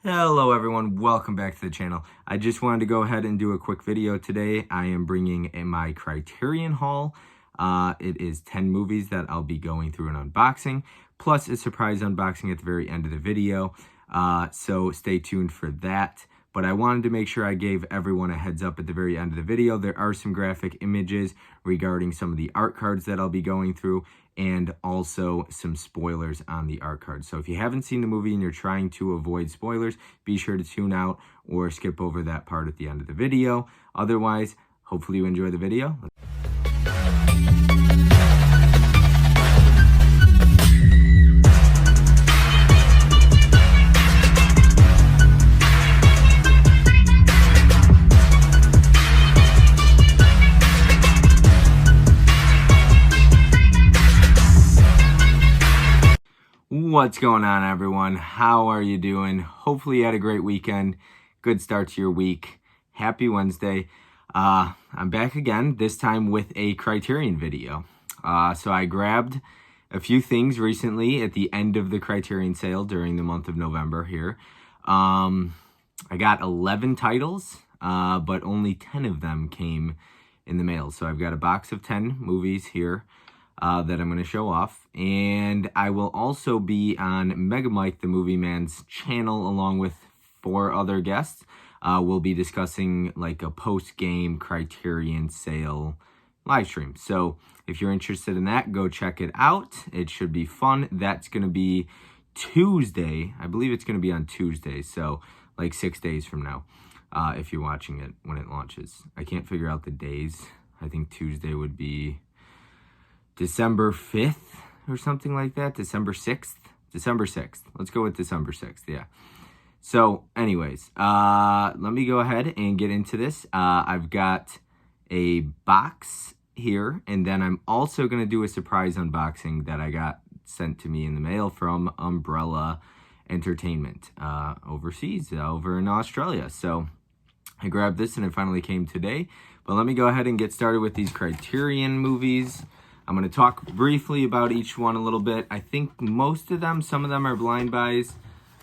Hello everyone, welcome back to the channel. I just wanted to go ahead and do a quick video today. I am bringing in my Criterion haul. It is 10 movies that I'll be going through an unboxing, plus a surprise unboxing at the very end of the video. So stay tuned for that. But I wanted to make sure I gave everyone a heads up at the very end of the video. There are some graphic images regarding some of the art cards that I'll be going through, and also some spoilers on the art cards. So if you haven't seen the movie and you're trying to avoid spoilers, be sure to tune out or skip over that part at the end of the video. Otherwise, hopefully you enjoy the video. What's going on, everyone? How are you doing? Hopefully you had a great weekend. Good start to your week. Happy Wednesday. I'm back again, this time with a Criterion video. So I grabbed a few things recently at the end of the Criterion sale during the month of November here. I got 11 titles, but only 10 of them came in the mail. So I've got a box of 10 movies here that I'm going to show off, and I will also be on Mega Mike the Movie Man's channel along with 4 other guests. We'll be discussing like a post-game Criterion sale live stream. So if you're interested in that, go check it out. It should be fun. That's going to be Tuesday. I believe it's going to be on Tuesday, so like 6 days from now, if you're watching it when it launches. I can't figure out the days. I think Tuesday would be December 5th or something like that. December 6th. December 6th. Let's go with December 6th. Yeah. So anyways, let me go ahead and get into this. I've got a box here, and then I'm also going to do a surprise unboxing that I got sent to me in the mail from Umbrella Entertainment overseas, over in Australia. So I grabbed this and it finally came today. But let me go ahead and get started with these Criterion movies. I'm going to talk briefly about each one a little bit. I think most of them, some of them are blind buys.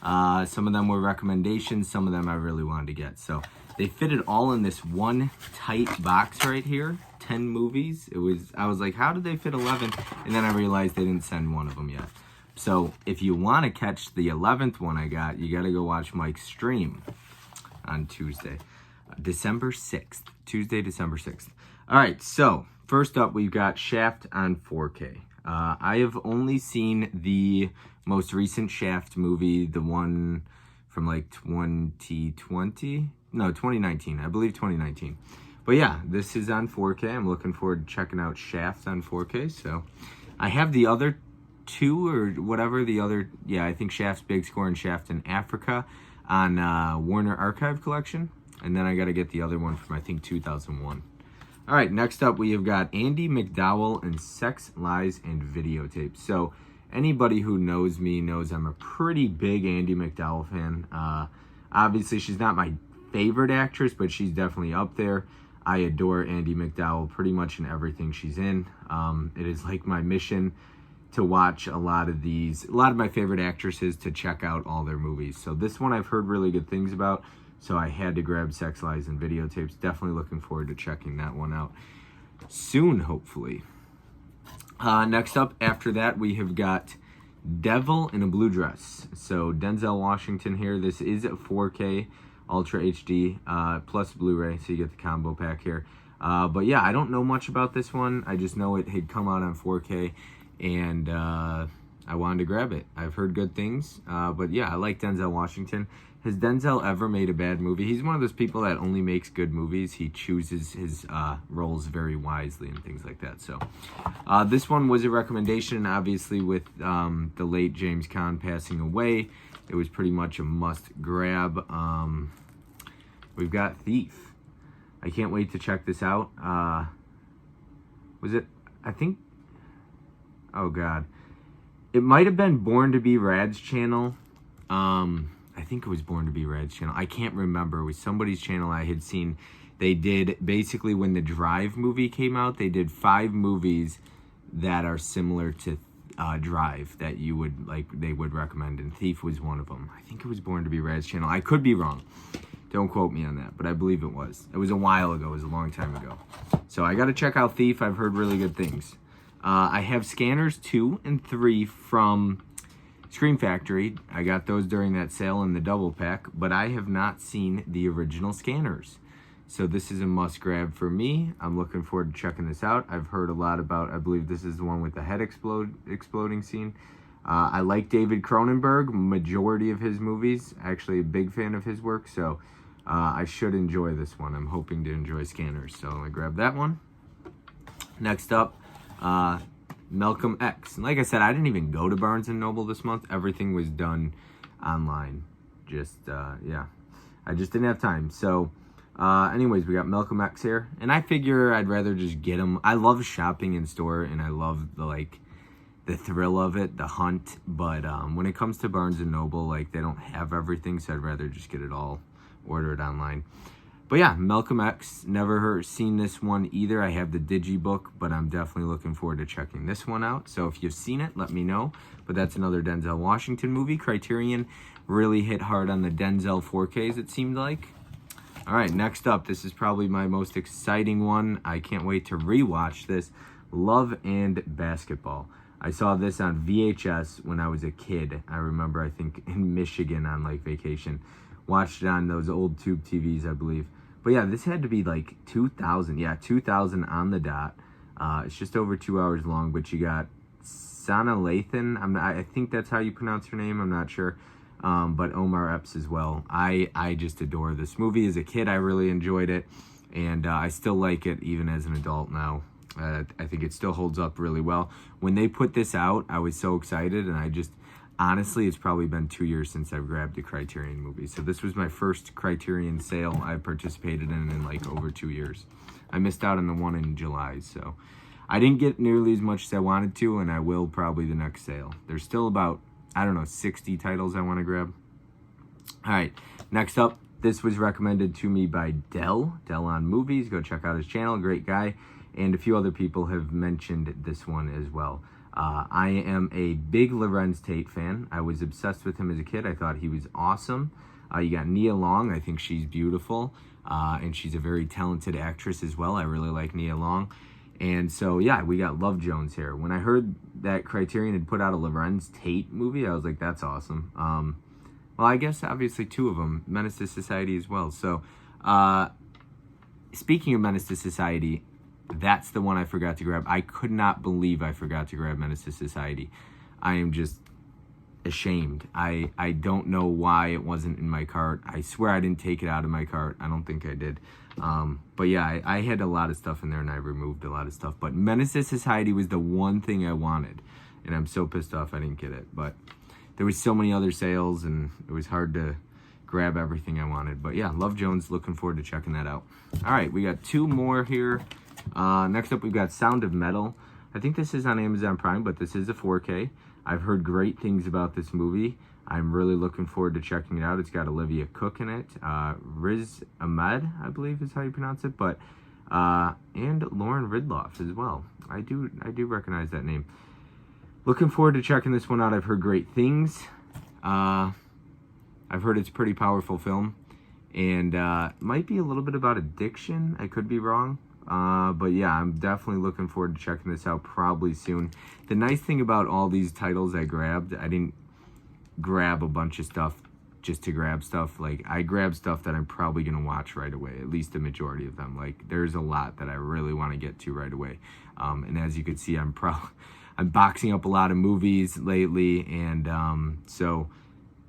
Some of them were recommendations. Some of them I really wanted to get. So they fit it all in this one tight box right here. 10 movies. I was like, how did they fit 11? And then I realized they didn't send one of them yet. So if you want to catch the 11th one I got, you got to go watch Mike's stream on Tuesday, December 6th. Tuesday, December 6th. All right, so first up, we've got Shaft on 4K. I have only seen the most recent Shaft movie, the one from like 2020? No, 2019. I believe 2019. But yeah, this is on 4K. I'm looking forward to checking out Shaft on 4K. So I have the other two or whatever, I think Shaft's Big Score and Shaft in Africa on Warner Archive Collection. And then I got to get the other one from, I think, 2001. All right, next up, we have got Andie MacDowell and Sex, Lies, and Videotapes. So anybody who knows me knows I'm a pretty big Andie MacDowell fan. Obviously, she's not my favorite actress, but she's definitely up there. I adore Andie MacDowell pretty much in everything she's in. It is like my mission to watch a lot of my favorite actresses, to check out all their movies. So this one I've heard really good things about. So I had to grab Sex, Lies, and Videotapes. Definitely looking forward to checking that one out soon, hopefully. Next up, after that, we have got Devil in a Blue Dress. So Denzel Washington here. This is at 4K Ultra HD plus Blu-ray, so you get the combo pack here. But yeah, I don't know much about this one. I just know it had come out on 4K, and I wanted to grab it. I've heard good things, but yeah, I like Denzel Washington. Has Denzel ever made a bad movie? He's one of those people that only makes good movies. He chooses his roles very wisely and things like that. So this one was a recommendation. Obviously, with the late James Caan passing away, it was pretty much a must grab. We've got Thief. I can't wait to check this out. Was it? I think. Oh God, it might have been Born to Be Rad's channel. I think it was Born to Be Rad's channel. I can't remember. It was somebody's channel I had seen. They did, basically when the Drive movie came out, they did 5 movies that are similar to drive that you would like, they would recommend, and Thief was one of them. I think it was Born to Be Rad's channel. I could be wrong. Don't quote me on that, but I believe it was. It was a while ago. It was a long time ago. So I got to check out Thief. I've heard really good things. I have Scanners 2 and 3 from Scream Factory. I got those during that sale in the double pack, but I have not seen the original Scanners. So this is a must grab for me. I'm looking forward to checking this out. I've heard a lot about, I believe this is the one with the head exploding scene. I like David Cronenberg, majority of his movies. Actually a big fan of his work, so I should enjoy this one. I'm hoping to enjoy Scanners, so I'm gonna grab that one. Next up, Malcolm X. And like I said, I didn't even go to Barnes & Noble this month. Everything was done online. Yeah, I just didn't have time. So anyways, we got Malcolm X here, and I figure I'd rather just get them. I love shopping in store, and I love the thrill of it, the hunt, but when it comes to Barnes & Noble, like, they don't have everything, so I'd rather just get it all, order it online. But yeah, Malcolm X, never seen this one either. I have the digibook, but I'm definitely looking forward to checking this one out. So if you've seen it, let me know. But that's another Denzel Washington movie. Criterion really hit hard on the Denzel 4Ks, it seemed like. All right, next up, this is probably my most exciting one. I can't wait to rewatch this. Love and Basketball. I saw this on VHS when I was a kid. I remember, I think, in Michigan on, like, vacation. Watched it on those old tube TVs, I believe. But yeah, this had to be like 2000. Yeah, 2000 on the dot. It's just over 2 hours long, but you got Sana Lathan. I think that's how you pronounce her name. I'm not sure. But Omar Epps as well. I just adore this movie. As a kid, I really enjoyed it. And I still like it even as an adult now. I think it still holds up really well. When they put this out, I was so excited, and honestly, it's probably been 2 years since I've grabbed a Criterion movie. So this was my first Criterion sale I participated in like over 2 years. I missed out on the one in July, so I didn't get nearly as much as I wanted to, and I will probably the next sale. There's still about, 60 titles I want to grab. All right, next up, this was recommended to me by Dell on Movies. Go check out his channel, great guy. And a few other people have mentioned this one as well. I am a big Lorenz Tate fan. I was obsessed with him as a kid. I thought he was awesome. You got Nia Long. I think she's beautiful. And she's a very talented actress as well. I really like Nia Long. And so, yeah, we got Love Jones here. When I heard that Criterion had put out a Lorenz Tate movie, I was like, that's awesome. Well, I guess obviously two of them, Menace to Society as well. So, speaking of Menace to Society, that's the one I forgot to grab. I could not believe I forgot to grab Menace to Society. I am just ashamed. I don't know why it wasn't in my cart. I swear I didn't take it out of my cart. I don't think I did. But yeah, I had a lot of stuff in there, and I removed a lot of stuff. But Menace to Society was the one thing I wanted, and I'm so pissed off I didn't get it. But there was so many other sales, and it was hard to grab everything I wanted. But yeah, Love Jones, looking forward to checking that out. All right, we got two more here. Next up, we've got Sound of Metal. I think this is on Amazon Prime, but this is a 4K. I've heard great things about this movie. I'm really looking forward to checking it out. It's got Olivia Cook in it. Riz Ahmed, I believe is how you pronounce it. But and Lauren Ridloff as well. I do recognize that name. Looking forward to checking this one out. I've heard great things. I've heard it's a pretty powerful film. And might be a little bit about addiction. I could be wrong. But yeah, I'm definitely looking forward to checking this out probably soon. The nice thing about all these titles I grabbed, I didn't grab a bunch of stuff just to grab stuff. Like, I grabbed stuff that I'm probably going to watch right away, at least the majority of them. Like, there's a lot that I really want to get to right away. And as you can see, I'm boxing up a lot of movies lately, and so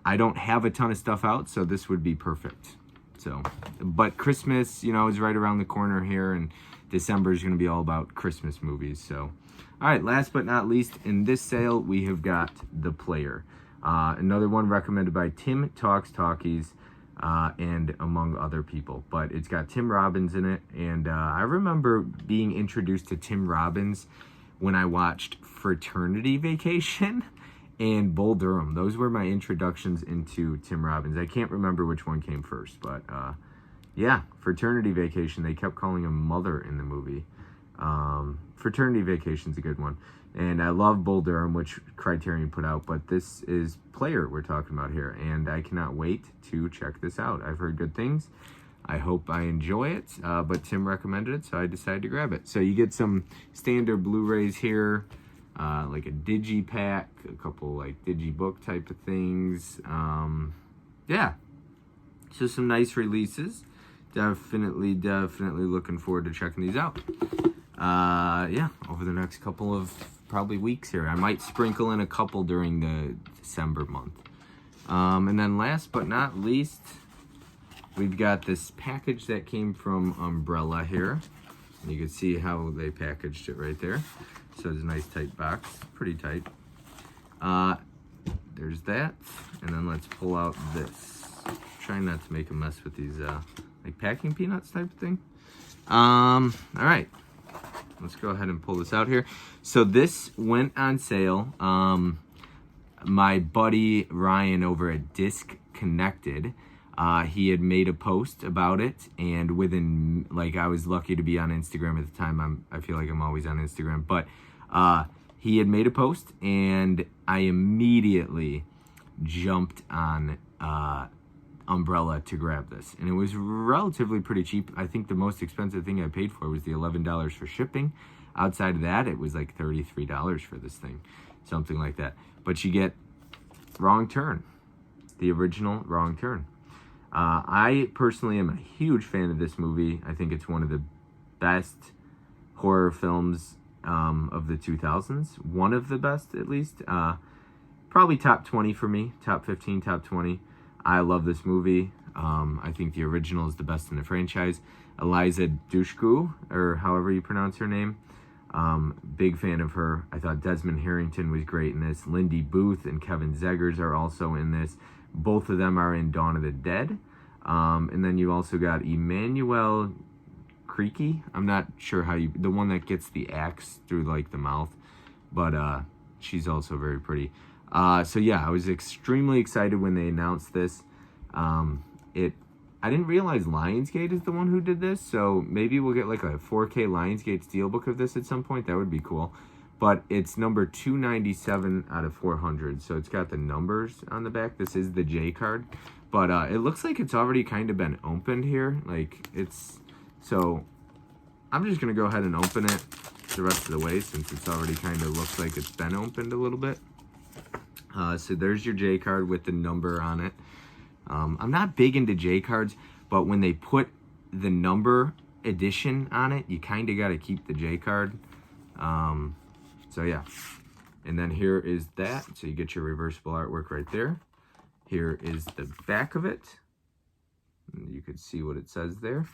I don't have a ton of stuff out, so this would be perfect. So, but Christmas, is right around the corner here, and December is going to be all about Christmas movies. So, all right, last but not least, in this sale, we have got The Player. Another one recommended by Tim Talks Talkies, and among other people. But it's got Tim Robbins in it, and I remember being introduced to Tim Robbins when I watched Fraternity Vacation and Bull Durham. Those were my introductions into Tim Robbins. I can't remember which one came first, but yeah, Fraternity Vacation. They kept calling him Mother in the movie. Fraternity Vacation's a good one. And I love Bull Durham, which Criterion put out, but this is Player we're talking about here, and I cannot wait to check this out. I've heard good things. I hope I enjoy it, but Tim recommended it, so I decided to grab it. So you get some standard Blu-rays here, like a Digipack, a couple like Digibook type of things. Yeah, so some nice releases. Definitely looking forward to checking these out. Yeah, over the next couple of probably weeks here. I might sprinkle in a couple during the December month. And then last but not least, we've got this package that came from Umbrella here. And you can see how they packaged it right there. So it's a nice tight box, pretty tight. There's that. And then let's pull out this. Trying not to make a mess with these like packing peanuts type of thing. All right. Let's go ahead and pull this out here. So this went on sale. My buddy Ryan over at Disc Connected, he had made a post about it, and within, like, I was lucky to be on Instagram at the time. I feel like I'm always on Instagram, but he had made a post, and I immediately jumped on Umbrella to grab this, and it was relatively pretty cheap. I think the most expensive thing I paid for was the $11 for shipping. Outside of that, it was like $33 for this thing, something like that. But you get Wrong Turn, the original Wrong Turn. I personally am a huge fan of this movie. I think it's one of the best horror films of the 2000s. One of the best, at least. Probably top 20 for me, top 15, top 20. I love this movie. I think the original is the best in the franchise. Eliza Dushku, or however you pronounce her name. Big fan of her. I thought Desmond Harrington was great in this. Lindy Booth and Kevin Zegers are also in this. Both of them are in Dawn of the Dead. And then you also got Emmanuel Creaky. I'm not sure how you... The one that gets the axe through, like, the mouth. But she's also very pretty. So yeah, I was extremely excited when they announced this. I didn't realize Lionsgate is the one who did this, so maybe we'll get like a 4K Lionsgate steelbook of this at some point. That would be cool. But it's number 297 out of 400, so it's got the numbers on the back. This is the J card, but it looks like it's already kind of been opened here. Like, it's... So I'm just going to go ahead and open it the rest of the way, since it's already kind of looks like it's been opened a little bit. So there's your J card with the number on it. I'm not big into J cards, but when they put the number edition on it, you kind of got to keep the J card. So yeah. And then here is that. So you get your reversible artwork right there. Here is the back of it. You could see what it says there.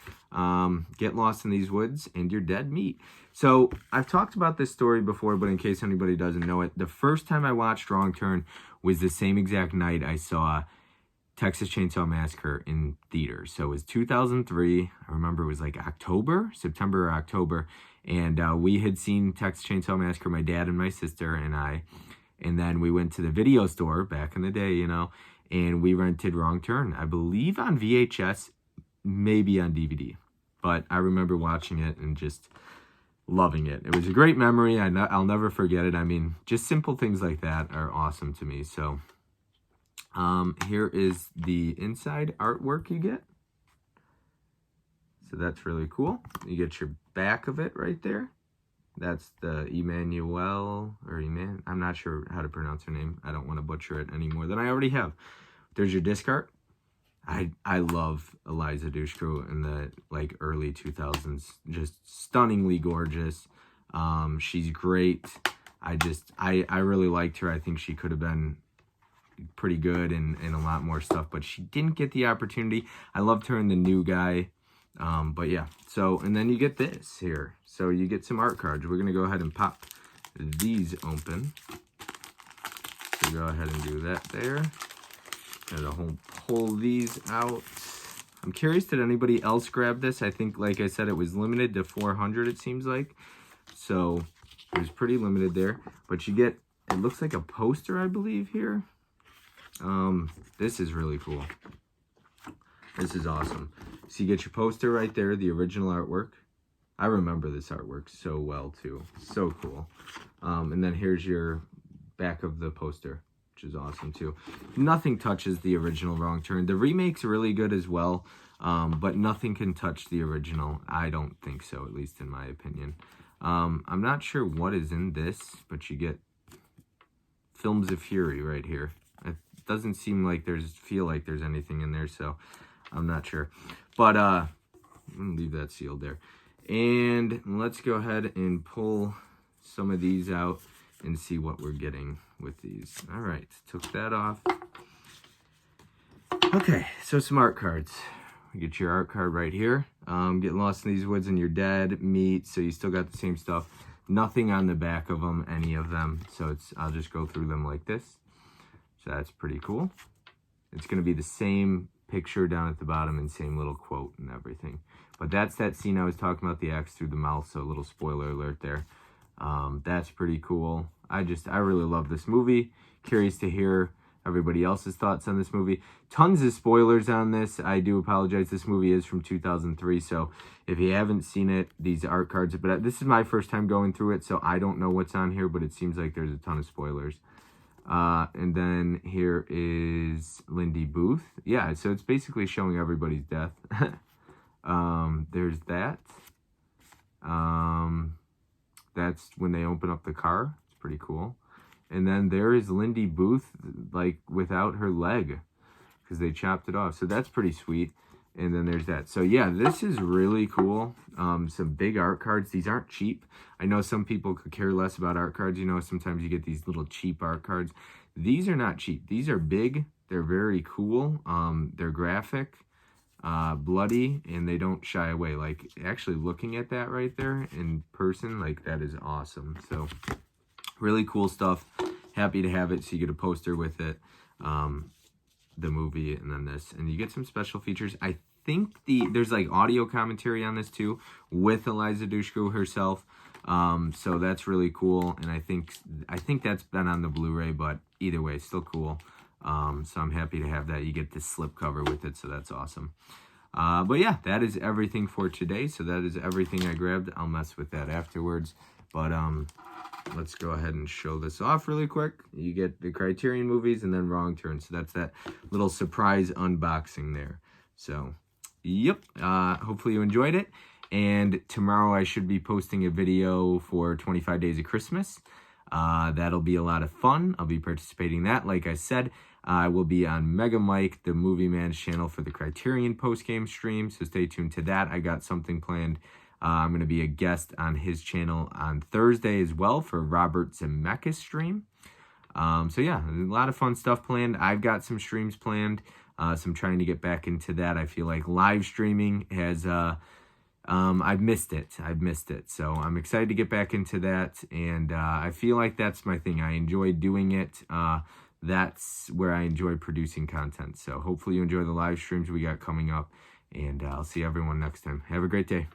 Get lost in these woods and you're dead meat. So I've talked about this story before, but in case anybody doesn't know it, the first time I watched Wrong Turn was the same exact night I saw Texas Chainsaw Massacre in theaters. So it was 2003. I remember it was like September or October. And we had seen Texas Chainsaw Massacre, my dad and my sister and I. And then we went to the video store back in the day, you know, and we rented Wrong Turn, I believe on VHS, maybe on DVD. But I remember watching it and just loving it. It was a great memory. I'll never forget it. I mean, just simple things like that are awesome to me. So here is the inside artwork you get. So that's really cool. You get your back of it right there. That's the Emmanuel, or I'm not sure how to pronounce her name. I don't want to butcher it any more than I already have. There's your disc art. I love Eliza Dushku in the like early 2000s. Just stunningly gorgeous. She's great. I really liked her. I think she could have been pretty good in a lot more stuff, but she didn't get the opportunity. I loved her in The New Guy. But yeah, so, and then you get this here. So you get some art cards. We're going to go ahead and pop these open. So go ahead and do that there. And pull these out. I'm curious, did anybody else grab this? I think, like I said, it was limited to 400, it seems like. So it was pretty limited there. But you get, it looks like a poster, I believe, here. This is really cool. This is awesome. So you get your poster right there, the original artwork. I remember this artwork so well too. So cool. And then here's your back of the poster, which is awesome too. Nothing touches the original Wrong Turn. The remake's really good as well, but nothing can touch the original. I don't think so, at least in my opinion. I'm not sure what is in this, but you get Films of Fury right here. It doesn't seem like feel like there's anything in there, so I'm not sure. But I'm gonna leave that sealed there. And let's go ahead and pull some of these out and see what we're getting with these. All right, took that off. Okay, so some art cards. You get your art card right here. Getting Lost in These Woods and Your Dad meet, so you still got the same stuff. Nothing on the back of them, any of them. So I'll just go through them like this. So that's pretty cool. It's going to be the same picture down at the bottom and same little quote and everything. But that's that scene I was talking about, the axe through the mouth. So a little spoiler alert there. That's pretty cool. I really love this movie. Curious to hear everybody else's thoughts on this movie. Tons of spoilers on this. I do apologize. This movie is from 2003, so if you haven't seen it, these art cards, but this is my first time going through it, so I don't know what's on here, but it seems like there's a ton of spoilers. And then here is Lindy Booth. Yeah, so it's basically showing everybody's death. There's that. That's when they open up the car. It's pretty cool. And then there is Lindy Booth, like, without her leg, because they chopped it off. So that's pretty sweet. And then there's that. So, yeah, this is really cool. Some big art cards. These aren't cheap. I know some people could care less about art cards. You know, sometimes you get these little cheap art cards. These are not cheap. These are big. They're very cool. They're graphic, bloody, and they don't shy away. Like, actually looking at that right there in person, like, that is awesome. So really cool stuff. Happy to have it. So you get a poster with it, the movie, and then this. And you get some special features. I think there's like audio commentary on this too with Eliza Dushku herself. So that's really cool. And I think that's been on the Blu-ray, but either way, still cool. So I'm happy to have that. You get this slip cover with it, so that's awesome. But yeah, that is everything for today. So that is everything I grabbed. I'll mess with that afterwards. But let's go ahead and show this off really quick. You get the Criterion movies and then Wrong Turn. So that's that little surprise unboxing there. So, yep. Hopefully you enjoyed it. And tomorrow I should be posting a video for 25 Days of Christmas. That'll be a lot of fun. I'll be participating in that. Like I said, I will be on Mega Mike, the Movie Man's channel, for the Criterion post-game stream. So stay tuned to that. I got something planned. I'm going to be a guest on his channel on Thursday as well for Robert Zemeckis stream. So yeah, a lot of fun stuff planned. I've got some streams planned. So I'm trying to get back into that. I feel like live streaming has, I've missed it. So I'm excited to get back into that. And I feel like that's my thing. I enjoy doing it. That's where I enjoy producing content. So hopefully you enjoy the live streams we got coming up. And I'll see everyone next time. Have a great day.